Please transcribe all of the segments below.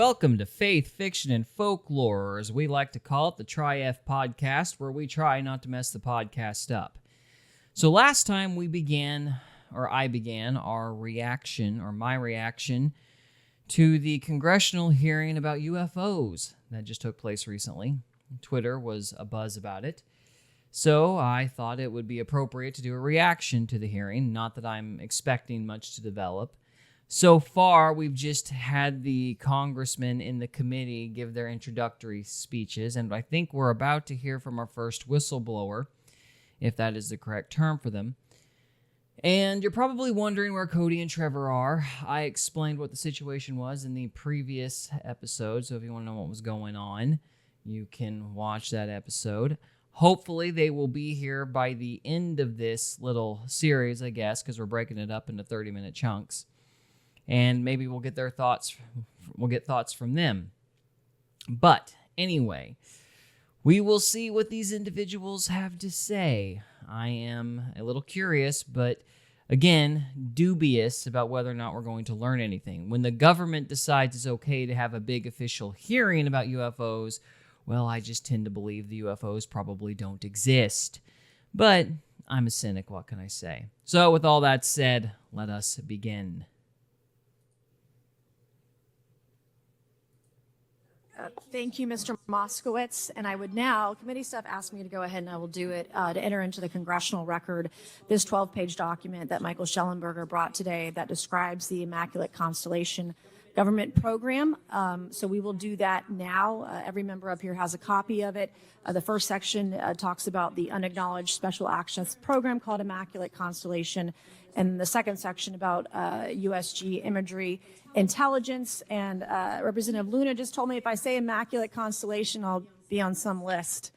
Welcome to Faith, Fiction, and Folklore, or as we like to call it, the Tri-F podcast, where we try not to mess the podcast up. So last time I began our reaction, or my reaction, to the congressional hearing about UFOs that just took place recently. Twitter was abuzz about it. So I thought it would be appropriate to do a reaction to the hearing, not that I'm expecting much to develop. So far, we've just had the congressmen in the committee give their introductory speeches, and I think we're about to hear from our first whistleblower, if that is the correct term for them. And you're probably wondering where Cody and Trevor are. I explained what the situation was in the previous episode, so if you want to know what was going on, you can watch that episode. Hopefully, they will be here by the end of this little series, I guess, because we're breaking it up into 30-minute chunks. And maybe we'll get their thoughts. We'll get thoughts from them. But anyway, we will see what these individuals have to say. I am a little curious, but again, dubious about whether or not we're going to learn anything. When the government decides it's okay to have a big official hearing about UFOs, well, I just tend to believe the UFOs probably don't exist. But I'm a cynic, what can I say? So with all that said, let us begin. Thank you, Mr. Moskowitz. And I would now, committee staff asked me to go ahead and I will do it, to enter into the congressional record this 12-page document that Michael Schellenberger brought today that describes the Immaculate Constellation government program. So we will do that now. Every member up here has a copy of it. The first section talks about the unacknowledged special access program called Immaculate Constellation. And the second section about USG imagery intelligence. And Representative Luna just told me if I say Immaculate Constellation, I'll be on some list,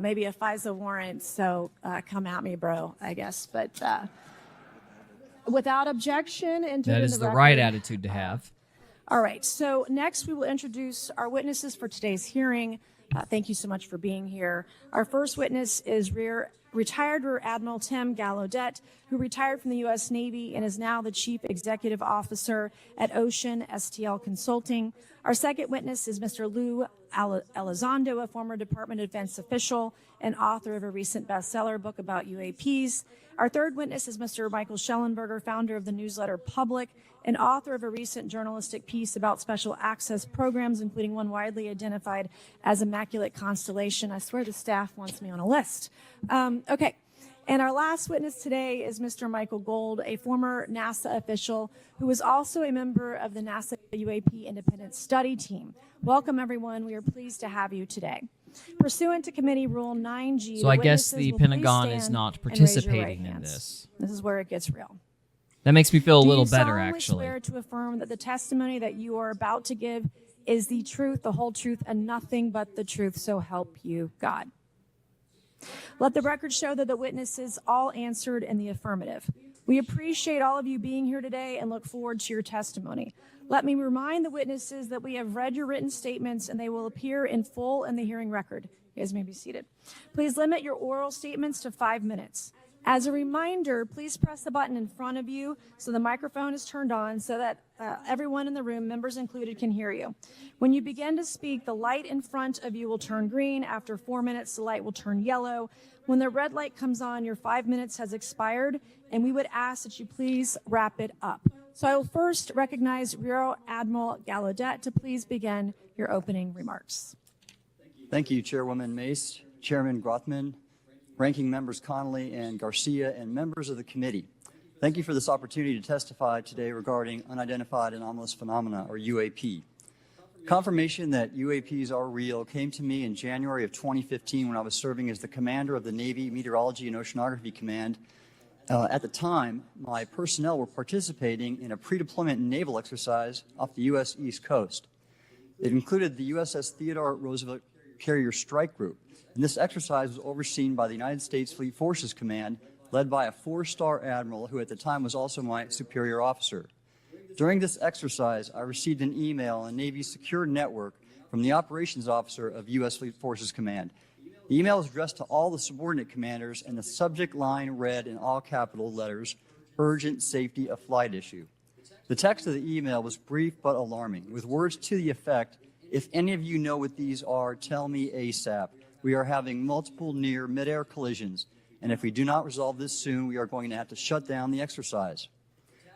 maybe a FISA warrant. So come at me, bro, I guess. But without objection, that is the right attitude to have. All right. So next we will introduce our witnesses for today's hearing. Thank you so much for being here. Our first witness is retired Rear Admiral Tim Gallaudet, who retired from the U.S. Navy and is now the Chief Executive Officer at Ocean STL Consulting. Our second witness is Mr. Lou Elizondo, a former Department of Defense official and author of a recent bestseller book about UAPs. Our third witness is Mr. Michael Schellenberger, founder of the newsletter Public and author of a recent journalistic piece about special access programs, including one widely identified as Immaculate Constellation. I swear the staff wants me on a list. Okay. And our last witness today is Mr. Michael Gold, a former NASA official who is also a member of the NASA UAP Independent Study Team. Welcome, everyone. We are pleased to have you today. Pursuant to Committee Rule 9G, so I guess the Pentagon is not participating in this. This is where it gets real. That makes me feel a little better, actually. Do you solemnly swear to affirm that the testimony that you are about to give is the truth, the whole truth, and nothing but the truth, so help you God? Let the record show that the witnesses all answered in the affirmative. We appreciate all of you being here today and look forward to your testimony. Let me remind the witnesses that we have read your written statements and they will appear in full in the hearing record. You guys may be seated. Please limit your oral statements to 5 minutes. As a reminder, please press the button in front of you so the microphone is turned on so that everyone in the room, members included, can hear you. When you begin to speak, the light in front of you will turn green. After 4 minutes, the light will turn yellow. When the red light comes on, your 5 minutes has expired, and we would ask that you please wrap it up. So I will first recognize Rear Admiral Gallaudet to please begin your opening remarks. Thank you, Chairwoman Mace, Chairman Grothman, Ranking Members Connolly and Garcia, and members of the committee. Thank you for this opportunity to testify today regarding unidentified anomalous phenomena, or UAP. Confirmation that UAPs are real came to me in January of 2015 when I was serving as the commander of the Navy Meteorology and Oceanography Command. At the time, my personnel were participating in a pre-deployment naval exercise off the U.S. East Coast. It included the USS Theodore Roosevelt Carrier Strike Group, and this exercise was overseen by the United States Fleet Forces Command, led by a 4-star admiral who at the time was also my superior officer. During this exercise, I received an email on Navy's secure network from the operations officer of U.S. Fleet Forces Command. The email was addressed to all the subordinate commanders, and the subject line read in all capital letters, "Urgent Safety of Flight Issue." The text of the email was brief but alarming, with words to the effect, "If any of you know what these are, tell me ASAP. We are having multiple near mid-air collisions, and if we do not resolve this soon, we are going to have to shut down the exercise."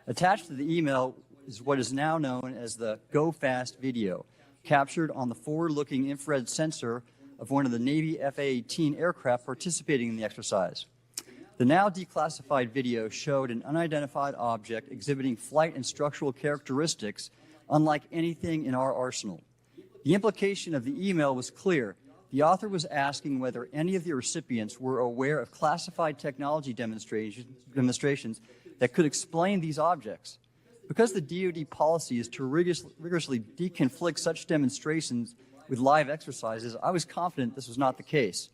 Attached to the email is what is now known as the Go Fast video, captured on the forward-looking infrared sensor of one of the Navy FA-18 aircraft participating in the exercise. The now declassified video showed an unidentified object exhibiting flight and structural characteristics unlike anything in our arsenal. The implication of the email was clear. The author was asking whether any of the recipients were aware of classified technology demonstrations that could explain these objects. Because the DoD policy is to rigorously deconflict such demonstrations with live exercises, I was confident this was not the case.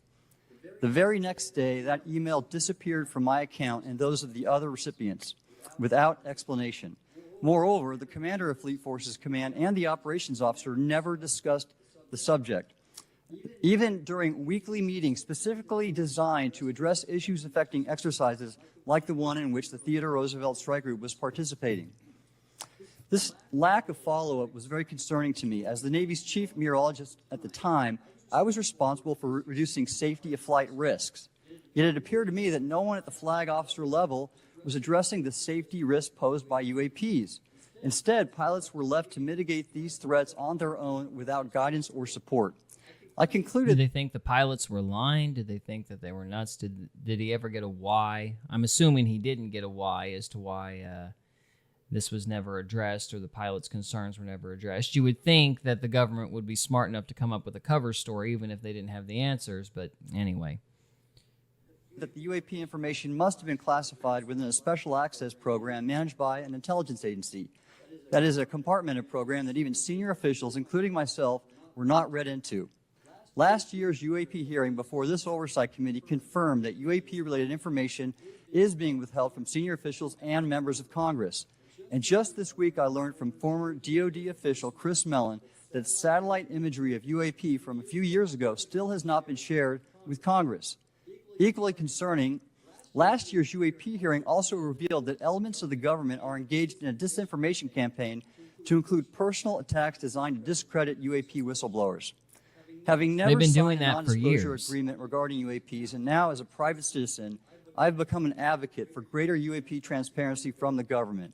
The very next day, that email disappeared from my account and those of the other recipients without explanation. Moreover, the commander of Fleet Forces Command and the operations officer never discussed the subject. Even during weekly meetings specifically designed to address issues affecting exercises like the one in which the Theodore Roosevelt Strike Group was participating. This lack of follow-up was very concerning to me. As the Navy's chief meteorologist at the time, I was responsible for reducing safety of flight risks. Yet it appeared to me that no one at the flag officer level was addressing the safety risk posed by UAPs. Instead, pilots were left to mitigate these threats on their own without guidance or support. I concluded... Did they think the pilots were lying? Did they think that they were nuts? Did he ever get a why? I'm assuming he didn't get a why as to why this was never addressed or the pilots' concerns were never addressed. You would think that the government would be smart enough to come up with a cover story even if they didn't have the answers, but anyway. That the UAP information must have been classified within a special access program managed by an intelligence agency. That is a compartmented program that even senior officials, including myself, were not read into. Last year's UAP hearing before this oversight committee confirmed that UAP-related information is being withheld from senior officials and members of Congress. And just this week, I learned from former DoD official Chris Mellon that satellite imagery of UAP from a few years ago still has not been shared with Congress. Equally concerning, last year's UAP hearing also revealed that elements of the government are engaged in a disinformation campaign to include personal attacks designed to discredit UAP whistleblowers. Having never signed a non-disclosure agreement regarding UAPs, and now as a private citizen, I've become an advocate for greater UAP transparency from the government.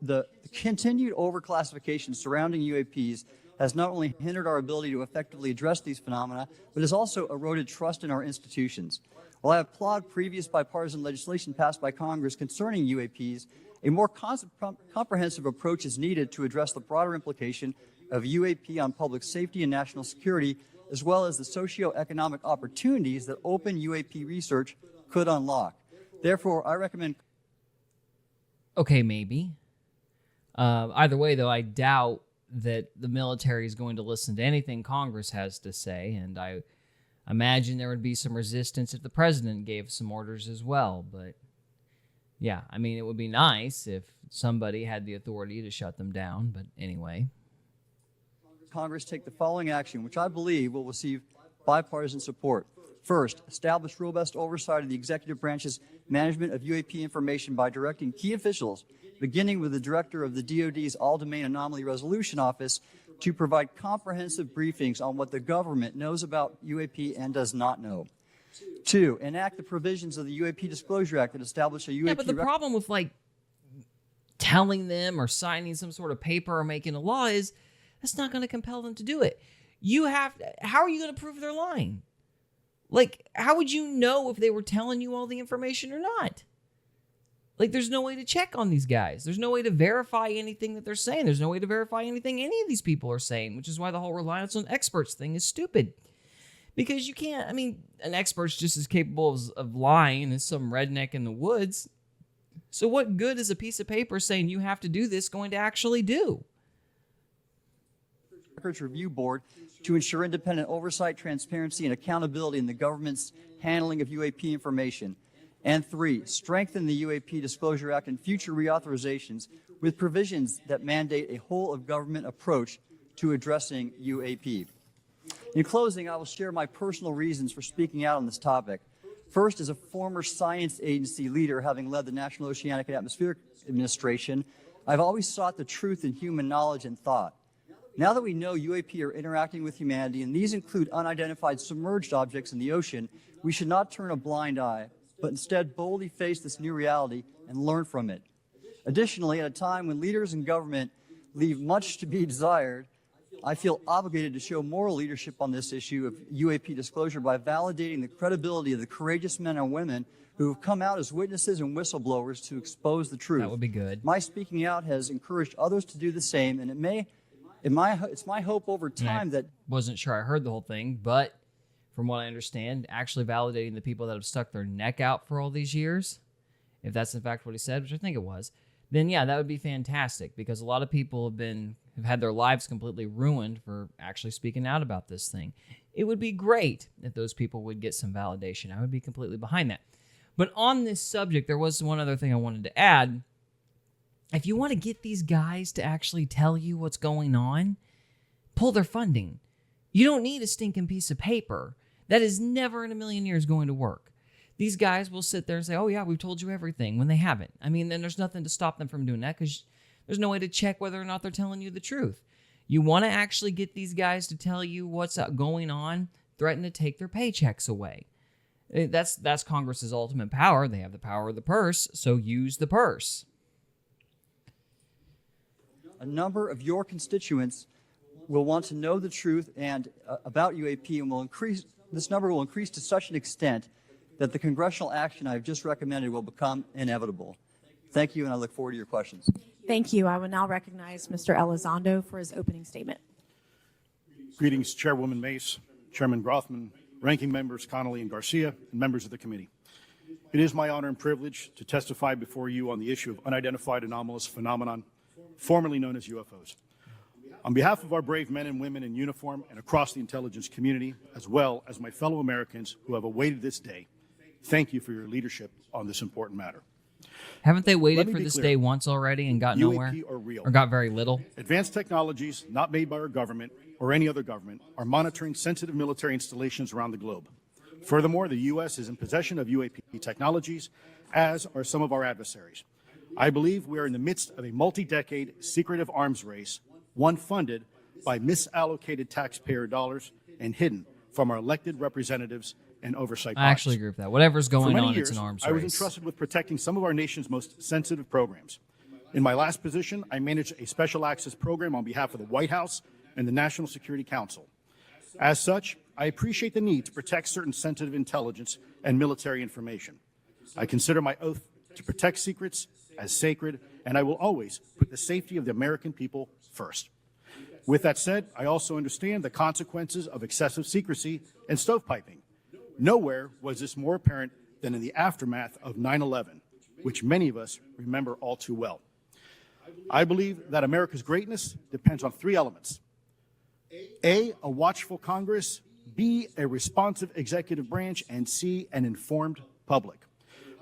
The continued overclassification surrounding UAPs has not only hindered our ability to effectively address these phenomena, but has also eroded trust in our institutions. While I applaud previous bipartisan legislation passed by Congress concerning UAPs, a more comprehensive approach is needed to address the broader implication of UAP on public safety and national security, as well as the socioeconomic opportunities that open UAP research could unlock. Therefore, I recommend... Okay, maybe. Either way, though, I doubt that the military is going to listen to anything Congress has to say, and I imagine there would be some resistance if the president gave some orders as well. But, yeah, I mean, it would be nice if somebody had the authority to shut them down, but anyway. Congress take the following action, which I believe will receive bipartisan support. First, establish robust oversight of the executive branch's management of UAP information by directing key officials, beginning with the director of the DoD's All-Domain Anomaly Resolution Office, to provide comprehensive briefings on what the government knows about UAP and does not know. Two, enact the provisions of the UAP Disclosure Act that establish a UAP... Yeah, but the problem with, like, telling them or signing some sort of paper or making a law is that's not going to compel them to do it. How are you going to prove they're lying? Like, how would you know if they were telling you all the information or not? Like, there's no way to check on these guys. There's no way to verify anything that they're saying. There's no way to verify anything any of these people are saying, which is why the whole reliance on experts thing is stupid. Because you can't, I mean, an expert's just as capable of lying as some redneck in the woods. So what good is a piece of paper saying you have to do this going to actually do? Records Review Board to ensure independent oversight, transparency, and accountability in the government's handling of UAP information. And three, strengthen the UAP Disclosure Act and future reauthorizations with provisions that mandate a whole-of-government approach to addressing UAP. In closing, I will share my personal reasons for speaking out on this topic. First, as a former science agency leader, having led the National Oceanic and Atmospheric Administration, I've always sought the truth in human knowledge and thought. Now that we know UAP are interacting with humanity, and these include unidentified submerged objects in the ocean, we should not turn a blind eye, but instead boldly face this new reality and learn from it. Additionally, at a time when leaders in government leave much to be desired, I feel obligated to show moral leadership on this issue of UAP disclosure by validating the credibility of the courageous men and women who have come out as witnesses and whistleblowers to expose the truth. That would be good. My speaking out has encouraged others to do the same, and it's my hope over time that... Wasn't sure I heard the whole thing, but from what I understand, actually validating the people that have stuck their neck out for all these years, if that's in fact what he said, which I think it was, then yeah, that would be fantastic, because a lot of people have had their lives completely ruined for actually speaking out about this thing. It would be great if those people would get some validation. I would be completely behind that. But on this subject, there was one other thing I wanted to add. If you want to get these guys to actually tell you what's going on, pull their funding. You don't need a stinking piece of paper. That is never in a million years going to work. These guys will sit there and say, oh yeah, we've told you everything, when they haven't. I mean, then there's nothing to stop them from doing that, because there's no way to check whether or not they're telling you the truth. You want to actually get these guys to tell you what's going on, threaten to take their paychecks away. That's Congress's ultimate power. They have the power of the purse, so use the purse. A number of your constituents will want to know the truth and about UAP, and this number will increase to such an extent that the congressional action I've just recommended will become inevitable. Thank you, and I look forward to your questions. Thank you. I will now recognize Mr. Elizondo for his opening statement. Greetings, Chairwoman Mace, Chairman Grothman, Ranking Members Connolly and Garcia, and members of the committee. It is my honor and privilege to testify before you on the issue of unidentified anomalous phenomenon, formerly known as UFOs. On behalf of our brave men and women in uniform and across the intelligence community, as well as my fellow Americans who have awaited this day, thank you for your leadership on this important matter. Haven't they waited for this day once already and got nowhere? UAP are real. Or got very little? Advanced technologies, not made by our government or any other government, are monitoring sensitive military installations around the globe. Furthermore, the U.S. is in possession of UAP technologies, as are some of our adversaries. I believe we are in the midst of a multi-decade secretive arms race, one funded by misallocated taxpayer dollars and hidden from our elected representatives and oversight bodies. I actually agree with that. Whatever's going on, years, it's an arms race. I was entrusted with protecting some of our nation's most sensitive programs. In my last position, I managed a special access program on behalf of the White House and the National Security Council. As such, I appreciate the need to protect certain sensitive intelligence and military information. I consider my oath to protect secrets as sacred, and I will always put the safety of the American people first. With that said, I also understand the consequences of excessive secrecy and stovepiping. Nowhere was this more apparent than in the aftermath of 9/11, which many of us remember all too well. I believe that America's greatness depends on three elements: A, a watchful Congress; B, a responsive executive branch; and C, an informed public.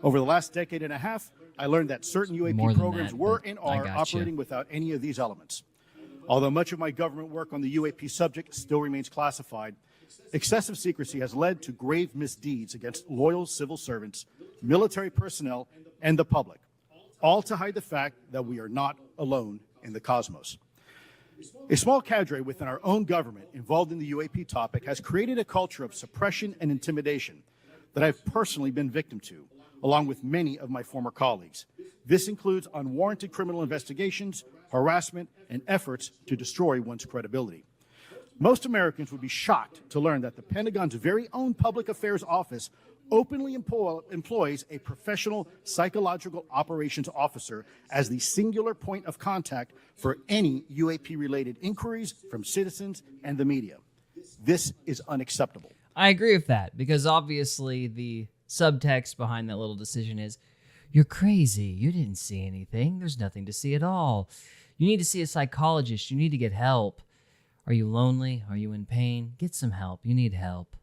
Over the last decade and a half, I learned that certain UAP programs were and are operating without any of these elements. Although much of my government work on the UAP subject still remains classified, excessive secrecy has led to grave misdeeds against loyal civil servants, military personnel, and the public, all to hide the fact that we are not alone in the cosmos. A small cadre within our own government involved in the UAP topic has created a culture of suppression and intimidation that I've personally been victim to, along with many of my former colleagues. This includes unwarranted criminal investigations, harassment, and efforts to destroy one's credibility. Most Americans would be shocked to learn that the Pentagon's very own Public Affairs Office openly employs a professional psychological operations officer as the singular point of contact for any UAP-related inquiries from citizens and the media. This is unacceptable. I agree with that, because obviously the subtext behind that little decision is, you're crazy. You didn't see anything. There's nothing to see at all. You need to see a psychologist. You need to get help. Are you lonely? Are you in pain? Get some help. You need help.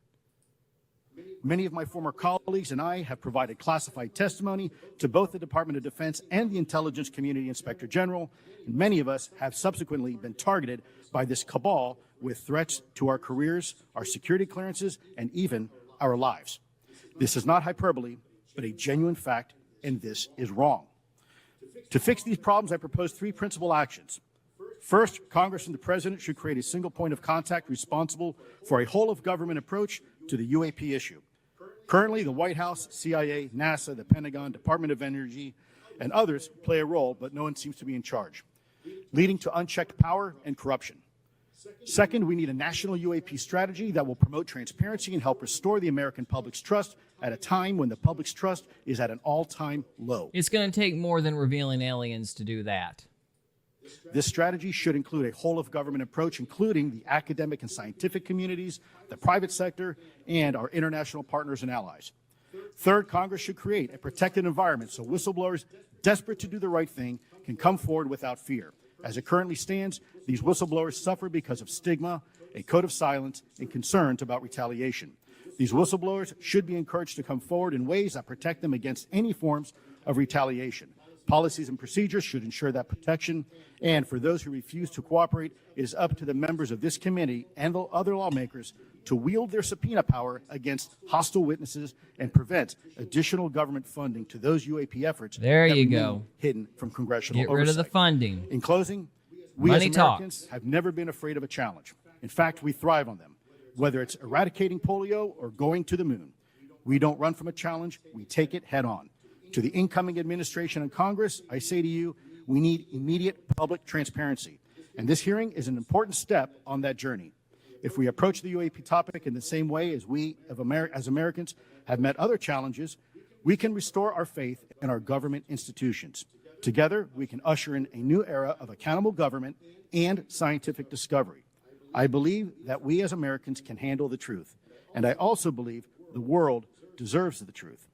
Many of my former colleagues and I have provided classified testimony to both the Department of Defense and the Intelligence Community Inspector General. And many of us have subsequently been targeted by this cabal with threats to our careers, our security clearances, and even our lives. This is not hyperbole, but a genuine fact, and this is wrong. To fix these problems, I propose three principal actions. First, Congress and the President should create a single point of contact responsible for a whole-of-government approach to the UAP issue. Currently, the White House, CIA, NASA, the Pentagon, Department of Energy, and others play a role, but no one seems to be in charge, leading to unchecked power and corruption. Second, we need a national UAP strategy that will promote transparency and help restore the American public's trust at a time when the public's trust is at an all-time low. It's going to take more than revealing aliens to do that. This strategy should include a whole-of-government approach, including the academic and scientific communities, the private sector, and our international partners and allies. Third, Congress should create a protected environment so whistleblowers desperate to do the right thing can come forward without fear. As it currently stands, these whistleblowers suffer because of stigma, a code of silence, and concerns about retaliation. These whistleblowers should be encouraged to come forward in ways that protect them against any forms of retaliation. Policies and procedures should ensure that protection, and for those who refuse to cooperate, it is up to the members of this committee and the other lawmakers to wield their subpoena power against hostile witnesses and prevent additional government funding to those UAP efforts There that you remain go. hidden from congressional Get rid of the oversight. funding. In closing, we Money as Americans talks. have never been afraid of a challenge. In fact, we thrive on them, whether it's eradicating polio or going to the moon. We don't run from a challenge, we take it head on. To the incoming administration and Congress, I say to you, we need immediate public transparency. And this hearing is an important step on that journey. If we approach the UAP topic in the same way as we as Americans have met other challenges, we can restore our faith in our government institutions. Together, we can usher in a new era of accountable government and scientific discovery. I believe that we as Americans can handle the truth, and I also believe the world deserves the truth.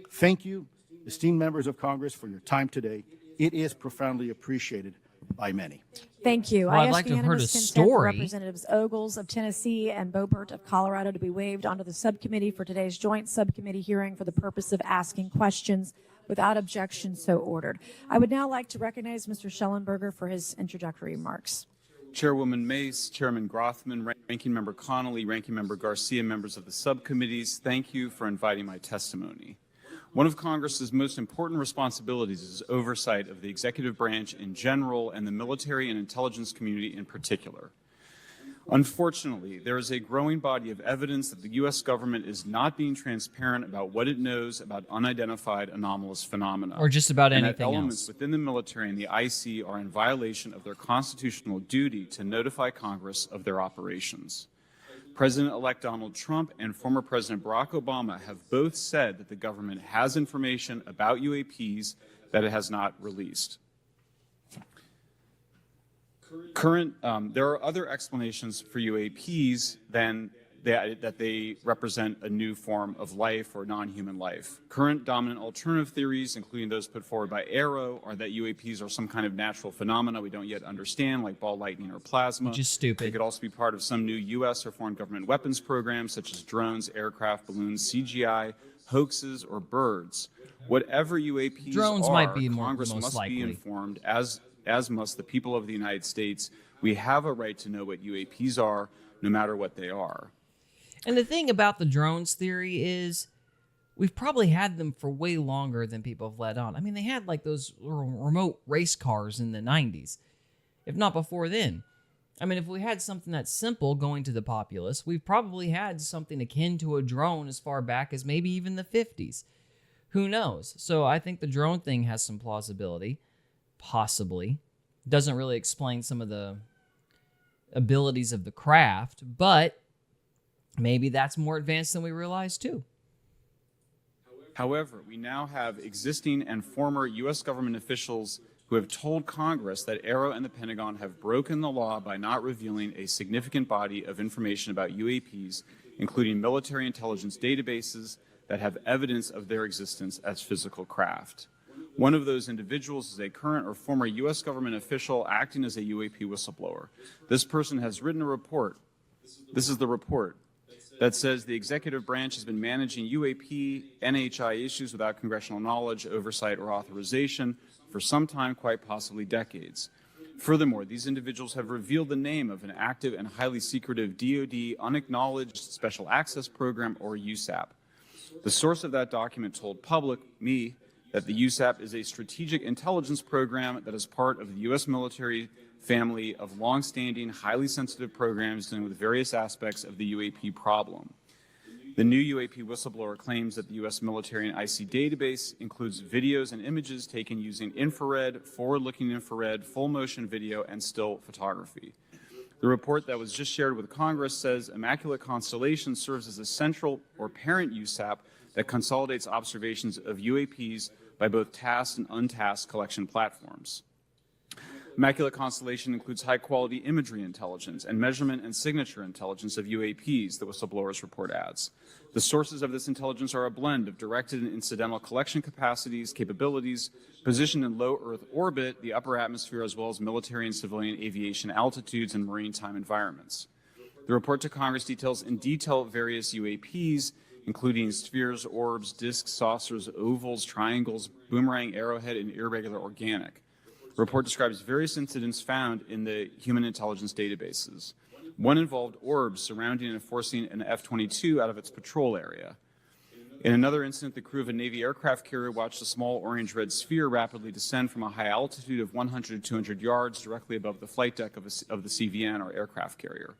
Thank you, esteemed members of Congress, for your time today. It is profoundly appreciated by many. Thank you. Well, I I'd ask like to have heard a unanimous consent for story. Representatives Ogles of Tennessee and Boebert of Colorado to be waived onto the subcommittee for today's joint subcommittee hearing for the purpose of asking questions. Without objection, so ordered. I would now like to recognize Mr. Schellenberger for his introductory remarks. Chairwoman Mace, Chairman Grothman, Ranking Member Connolly, Ranking Member Garcia, members of the subcommittees, thank you for inviting my testimony. One of Congress's most important responsibilities is oversight of the executive branch in general and the military and intelligence community in particular. Unfortunately, there is a growing body of evidence that the U.S. government is not being transparent about what it knows about unidentified anomalous phenomena. Or just about and anything that elements else. within the military and the IC are in violation of their constitutional duty to notify Congress of their operations. President-elect Donald Trump and former President Barack Obama have both said that the government has information about UAPs that it has not released. There are other explanations for UAPs than that they represent a new form of life or non-human life. Current dominant alternative theories, including those put forward by AARO, are that UAPs are some kind of natural phenomena we don't yet understand, like ball lightning or plasma. Which is stupid. They could also be part of some new U.S. or foreign government weapons programs, such as drones, aircraft, balloons, CGI, hoaxes, or birds. Whatever UAPs Drones are, might be Congress most must likely. be informed, as must the people of the United States. We have a right to know what UAPs are, no matter what they are. And the thing about the drones theory is we've probably had them for way longer than people have let on. I mean, they had like those remote race cars in the 90s, if not before then. I mean, if we had something that's simple going to the populace, we've probably had something akin to a drone as far back as maybe even the 50s. Who knows? So I think the drone thing has some plausibility, possibly. Doesn't really explain some of the abilities of the craft, but maybe that's more advanced than we realize too. However, we now have existing and former U.S. government officials who have told Congress that AARO and the Pentagon have broken the law by not revealing a significant body of information about UAPs, including military intelligence databases that have evidence of their existence as physical craft. One of those individuals is a current or former U.S. government official acting as a UAP whistleblower. This person has written a report. This is the report that says the executive branch has been managing UAP, NHI issues without congressional knowledge, oversight, or authorization for some time, quite possibly decades. Furthermore, these individuals have revealed the name of an active and highly secretive DoD unacknowledged special access program, or USAP. The source of that document told me, that the USAP is a strategic intelligence program that is part of the U.S. military family of longstanding, highly sensitive programs dealing with various aspects of the UAP problem. The new UAP whistleblower claims that the U.S. military and IC database includes videos and images taken using infrared, forward-looking infrared, full-motion video, and still photography. The report that was just shared with Congress says Immaculate Constellation serves as a central or parent USAP that consolidates observations of UAPs by both tasked and untasked collection platforms. Immaculate Constellation includes high-quality imagery intelligence and measurement and signature intelligence of UAPs, the whistleblower's report adds. The sources of this intelligence are a blend of directed and incidental collection capabilities, positioned in low Earth orbit, the upper atmosphere, as well as military and civilian aviation altitudes and maritime environments. The report to Congress details in detail various UAPs, including spheres, orbs, disks, saucers, ovals, triangles, boomerang, arrowhead, and irregular organic. The report describes various incidents found in the human intelligence databases. One involved orbs surrounding and forcing an F-22 out of its patrol area. In another incident, the crew of a Navy aircraft carrier watched a small orange-red sphere rapidly descend from a high altitude of 100 to 200 yards directly above the flight deck of the CVN, or aircraft carrier.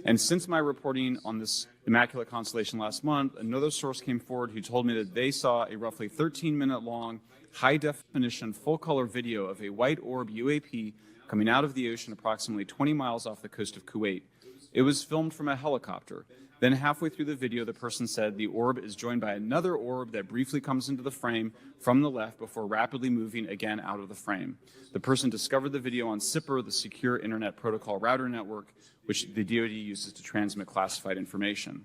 And since my reporting on this Immaculate Constellation last month, another source came forward who told me that they saw a roughly 13-minute-long, high-definition, full-color video of a white orb UAP coming out of the ocean approximately 20 miles off the coast of Kuwait. It was filmed from a helicopter. Then halfway through the video, the person said the orb is joined by another orb that briefly comes into the frame from the left before rapidly moving again out of the frame. The person discovered the video on SIPR, the Secure Internet Protocol Router Network, which the DoD uses to transmit classified information.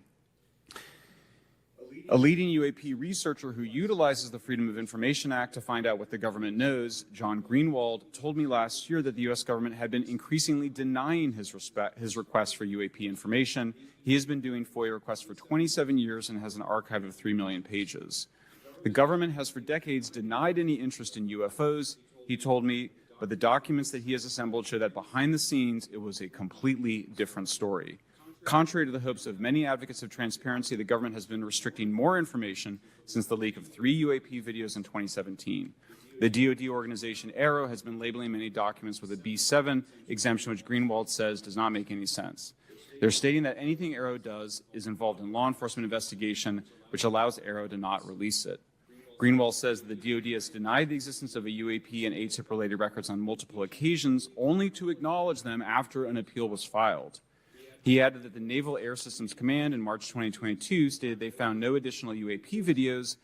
A leading UAP researcher who utilizes the Freedom of Information Act to find out what the government knows, John Greenwald, told me last year that the U.S. government had been increasingly denying his requests for UAP information. He has been doing FOIA requests for 27 years and has an archive of 3 million pages. The government has for decades denied any interest in UFOs, he told me, but the documents that he has assembled show that behind the scenes, it was a completely different story. Contrary to the hopes of many advocates of transparency, the government has been restricting more information since the leak of 3 UAP videos in 2017. The DoD organization AARO has been labeling many documents with a B7 exemption, which Greenwald says does not make any sense. They're stating that anything AARO does is involved in law enforcement investigation, which allows AARO to not release it. Greenwald says that the DoD has denied the existence of a UAP and ATIP-related records on multiple occasions, only to acknowledge them after an appeal was filed. He added that the Naval Air Systems Command in March 2022 stated they found no additional UAP videos.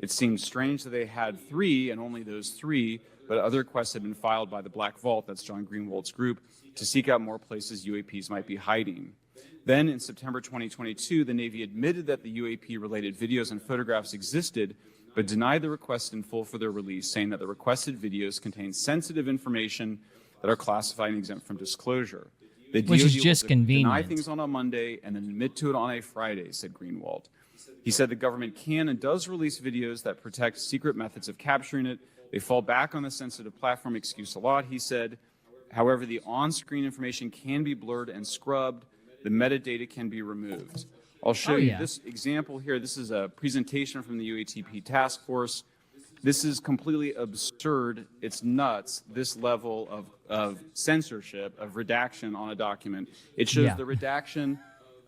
It seemed strange that they had 3 and only those 3, but other requests had been filed by the Black Vault, that's John Greenwald's group, to seek out more places UAPs might be hiding. Then in September 2022, the Navy admitted that the UAP-related videos and photographs existed, but denied the request in full for their release, saying that the requested videos contain sensitive information that are classified and exempt from disclosure. The Which is DoD just will convenient. deny things on a Monday and then admit to it on a Friday, said Greenwald. He said the government can and does release videos that protect secret methods of capturing it. They fall back on the sensitive platform excuse a lot, he said. However, the on-screen information can be blurred and scrubbed. The metadata can be removed. I'll show you this example here. This is a presentation from the UATP task force. This is completely absurd. It's nuts, this level of censorship, of redaction on a document. It shows the redaction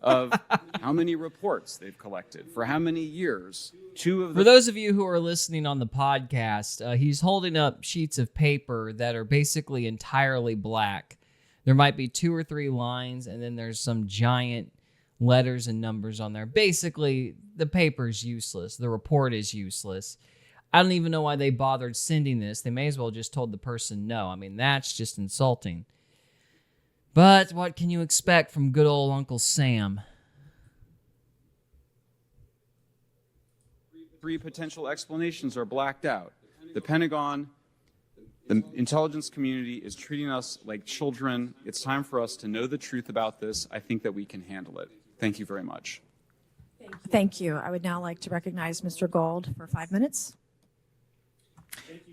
of how many reports they've collected, for how many years. For those of you who are listening on the podcast, he's holding up sheets of paper that are basically entirely black. There might be 2 or 3 lines, and then there's some giant letters and numbers on there. Basically, the paper's useless. The report is useless. I don't even know why they bothered sending this. They may as well just told the person no. I mean, that's just insulting. But what can you expect from good old Uncle Sam? 3 potential explanations are blacked out. The Pentagon, the intelligence community is treating us like children. It's time for us to know the truth about this. I think that we can handle it. Thank you very much. Thank you. I would now like to recognize Mr. Gold for 5 minutes.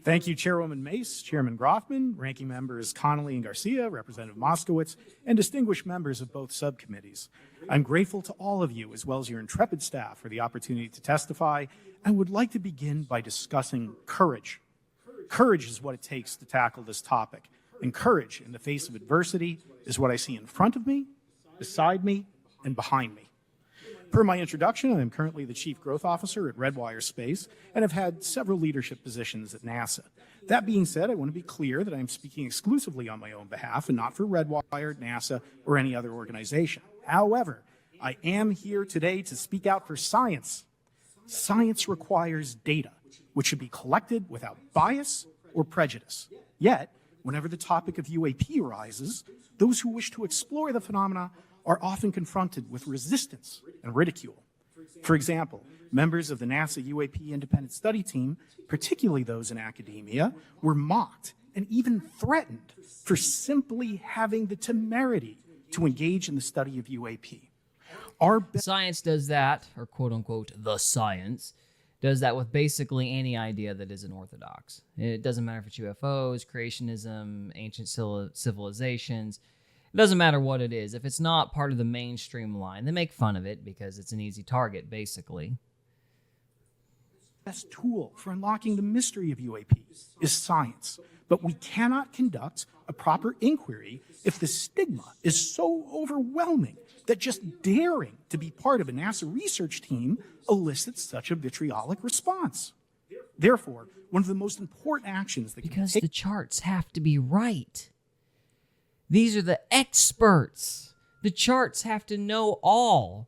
Thank you, Chairwoman Mace, Chairman Grothman, Ranking Members Connolly and Garcia, Representative Moskowitz, and distinguished members of both subcommittees. I'm grateful to all of you, as well as your intrepid staff, for the opportunity to testify, and would like to begin by discussing courage. Courage is what it takes to tackle this topic, and courage in the face of adversity is what I see in front of me, beside me, and behind me. Per my introduction, I am currently the Chief Growth Officer at Redwire Space and have had several leadership positions at NASA. That being said, I want to be clear that I am speaking exclusively on my own behalf and not for Redwire, NASA, or any other organization. However, I am here today to speak out for science. Science requires data, which should be collected without bias or prejudice. Yet, whenever the topic of UAP arises, those who wish to explore the phenomena are often confronted with resistance and ridicule. For example, members of the NASA UAP independent study team, particularly those in academia, were mocked and even threatened for simply having the temerity to engage in the study of UAP. Science does that, or quote unquote, the science, does that with basically any idea that isn't orthodox. It doesn't matter if it's UFOs, creationism, ancient civilizations. It doesn't matter what it is. If it's not part of the mainstream line, they make fun of it because it's an easy target, basically. The best tool for unlocking the mystery of UAP is science, but we cannot conduct a proper inquiry if the stigma is so overwhelming that just daring to be part of a NASA research team elicits such a vitriolic response. Therefore, one of the most important actions that because the charts have to be right. These are the experts. The charts have to know all.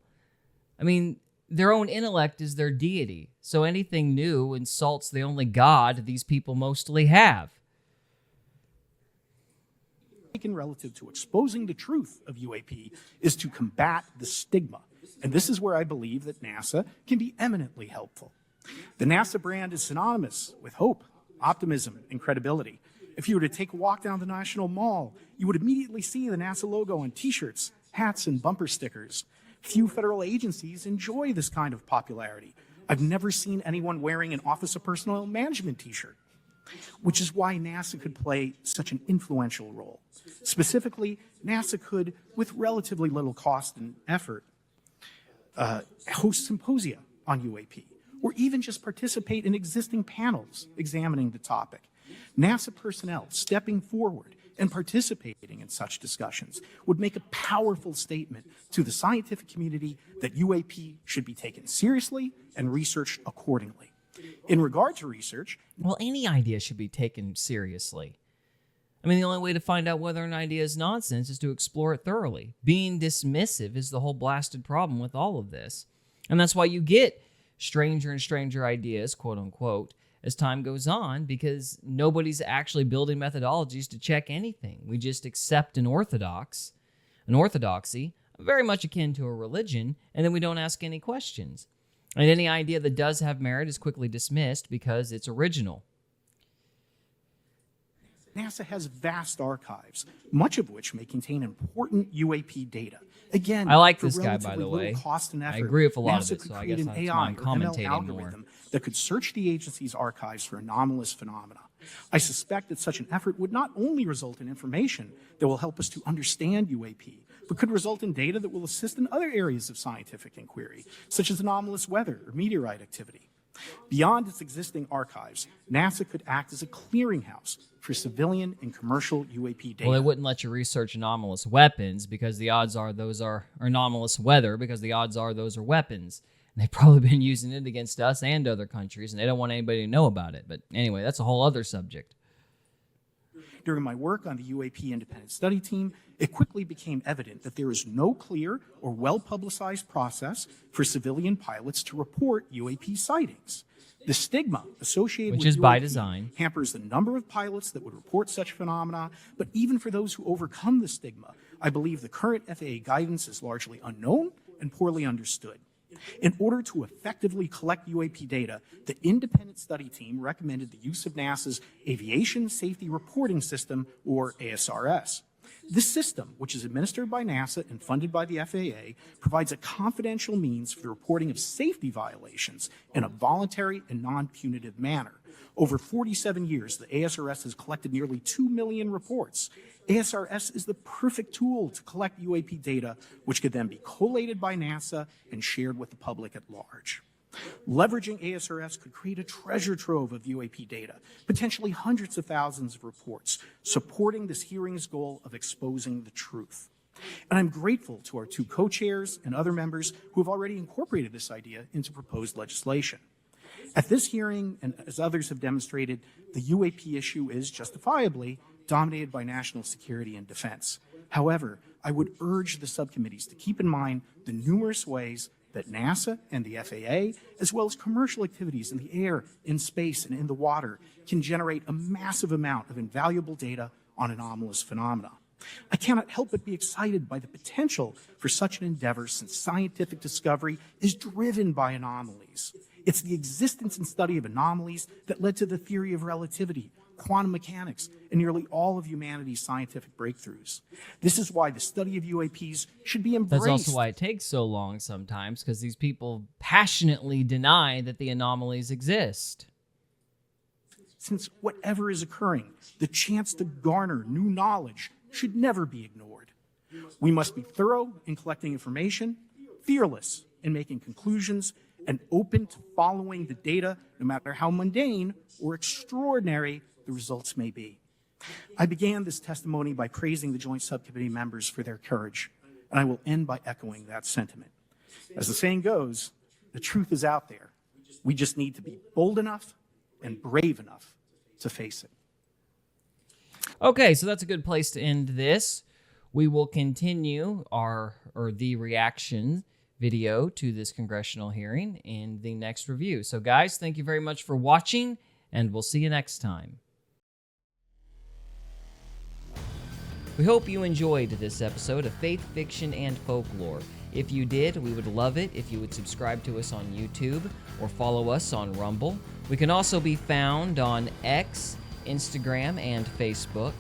I mean, their own intellect is their deity, so anything new insults the only God these people mostly have. Relative to exposing the truth of UAP is to combat the stigma, and this is where I believe that NASA can be eminently helpful. The NASA brand is synonymous with hope, optimism, and credibility. If you were to take a walk down the National Mall, you would immediately see the NASA logo on t-shirts, hats, and bumper stickers. Few federal agencies enjoy this kind of popularity. I've never seen anyone wearing an Office of Personnel Management t-shirt, which is why NASA could play such an influential role. Specifically, NASA could, with relatively little cost and effort, host symposia on UAP, or even just participate in existing panels examining the topic. NASA personnel stepping forward and participating in such discussions would make a powerful statement to the scientific community that UAP should be taken seriously and researched accordingly. In regard to research, well, any idea should be taken seriously. I mean, the only way to find out whether an idea is nonsense is to explore it thoroughly. Being dismissive is the whole blasted problem with all of this. And that's why you get stranger and stranger ideas, quote unquote, as time goes on, because nobody's actually building methodologies to check anything. We just accept an orthodoxy, very much akin to a religion, and then we don't ask any questions. And any idea that does have merit is quickly dismissed because it's original. NASA has vast archives, much of which may contain important UAP data. Again, I like this guy, by the way. Cost and effort, I agree with a lot NASA of it, could so I create guess an that's AI why I'm or ML commentating algorithm more. that could search the agency's archives for anomalous phenomena. I suspect that such an effort would not only result in information that will help us to understand UAP, but could result in data that will assist in other areas of scientific inquiry, such as anomalous weather or meteorite activity. Beyond its existing archives, NASA could act as a clearinghouse for civilian and commercial UAP data. Well, they wouldn't let you research anomalous weapons because the odds are those are or anomalous weather because the odds are those are weapons. And they've probably been using it against us and other countries, and they don't want anybody to know about it. But anyway, that's a whole other subject. During my work on the UAP independent study team, it quickly became evident that there is no clear or well-publicized process for civilian pilots to report UAP sightings. The stigma associated Which with is by UAP design. hampers the number of pilots that would report such phenomena, but even for those who overcome the stigma, I believe the current FAA guidance is largely unknown and poorly understood. In order to effectively collect UAP data, the independent study team recommended the use of NASA's Aviation Safety Reporting System, or ASRS. This system, which is administered by NASA and funded by the FAA, provides a confidential means for the reporting of safety violations in a voluntary and non-punitive manner. Over 47 years, the ASRS has collected nearly 2 million reports. ASRS is the perfect tool to collect UAP data, which could then be collated by NASA and shared with the public at large. Leveraging ASRS could create a treasure trove of UAP data, potentially hundreds of thousands of reports, supporting this hearing's goal of exposing the truth. And I'm grateful to our two co-chairs and other members who have already incorporated this idea into proposed legislation. At this hearing, and as others have demonstrated, the UAP issue is justifiably dominated by national security and defense. However, I would urge the subcommittees to keep in mind the numerous ways that NASA and the FAA, as well as commercial activities in the air, in space, and in the water, can generate a massive amount of invaluable data on anomalous phenomena. I cannot help but be excited by the potential for such an endeavor, since scientific discovery is driven by anomalies. It's the existence and study of anomalies that led to the theory of relativity, quantum mechanics, and nearly all of humanity's scientific breakthroughs. This is why the study of UAPs should be embraced. That's also why it takes so long sometimes, because these people passionately deny that the anomalies exist. Since whatever is occurring, the chance to garner new knowledge should never be ignored. We must be thorough in collecting information, fearless in making conclusions, and open to following the data, no matter how mundane or extraordinary the results may be. I began this testimony by praising the Joint Subcommittee members for their courage, and I will end by echoing that sentiment. As the saying goes, the truth is out there. We just need to be bold enough and brave enough to face it. Okay, so that's a good place to end this. We will continue the reaction video to this congressional hearing in the next review. So guys, thank you very much for watching, and we'll see you next time. We hope you enjoyed this episode of Faith, Fiction, and Folklore. If you did, we would love it if you would subscribe to us on YouTube or follow us on Rumble. We can also be found on X, Instagram, and Facebook.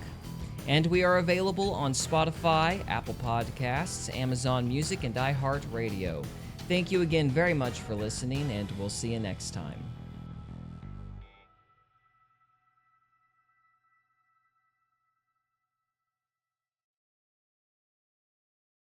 And we are available on Spotify, Apple Podcasts, Amazon Music, and iHeartRadio. Thank you again very much for listening, and we'll see you next time.